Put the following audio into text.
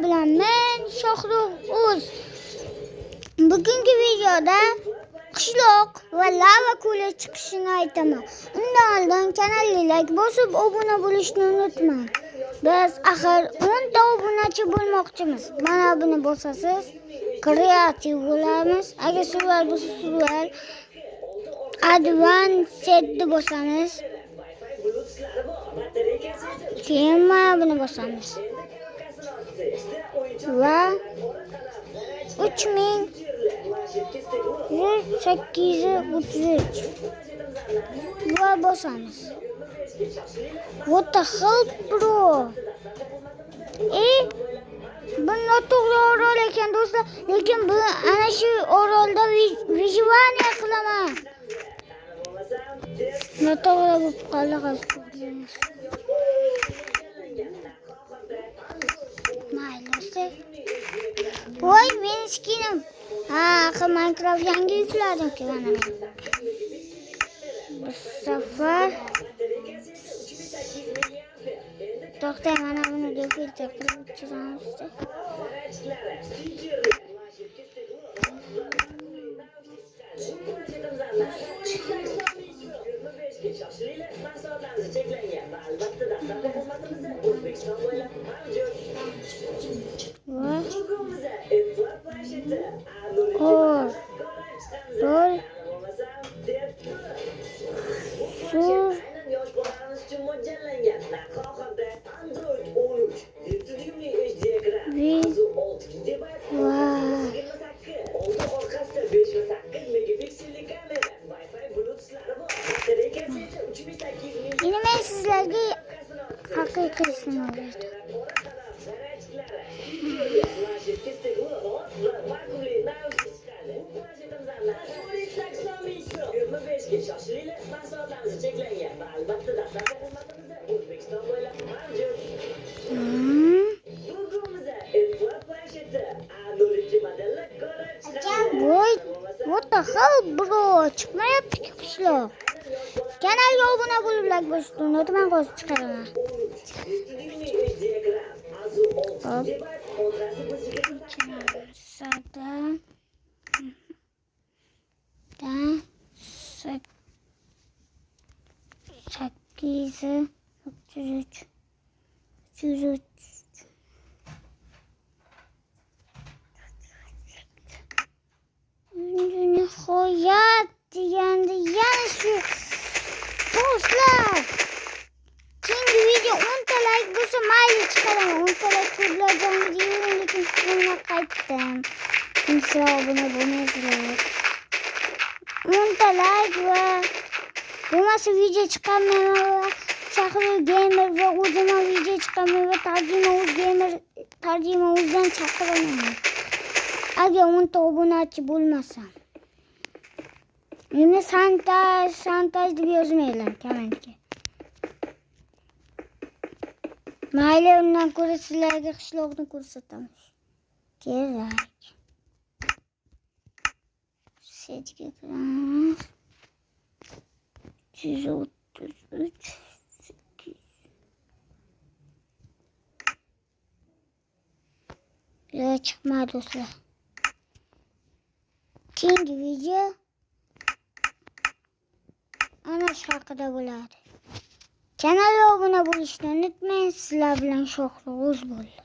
bilan men Shohrux. Bugungi videoda qishloq va lava ko'li chiqishini aytaman. Undan oldin kanalga like bosib, obuna bo'lishni unutmang. Biz axir 10 ta obunachi bo'lmoqchimiz. Mana buni bosasiz, kreativ bo'lamiz. Agar survival bo'lsa survival, advanced bosamiz. Keyin mana buni bosamiz. Va 3833 va bosamiz. What the hell bro? Bu noto'g'ri orol ekan do'stlar, lekin bu ana shu orolda vijivaniya qilaman. Noto'g'ri bo'lib qoldi hozir. Mayli. Voy, men skinim. Minecraft yangi yukladim ki mana men. Bu safar to'xtay, mana buni filtr qilib o'chiramiz. Yine ben sizlerle haqiqiysini o'rgatdim. What the hell bro? Chiqmayapti qishloq. Kanalga obuna bo'lib like bosishni unutmang, hozir chiqaraman. Nihoyat deganda yana shu do'stlar. Keyingi video 10 ta like bo'lsa mayli chiqaraman. 10 ta like ko'plaganda yuraman, lekin shunga qaytdim. Obuna bo'lmaysizlar. 10 ta like va bo'lmasa video chiqarmayman. Shohrux gamer va o'zim video chiqarmayman va tarjima o'zdan chaqiraman. Agar 10 ta obunachi bo'lmasa, meni santaj deb yozmanglar kommentga. Mayli, undan ko'ra sizlarga qishloqni ko'rsatamiz. Kerak. Setga kiramiz. 133 Ya chiqmadi do'stlar. Keyingi video ana shu haqida bo'ladi. Kanalga obuna bo'lishni unutmang. Sizlar bilan Shohrux bo'ldi.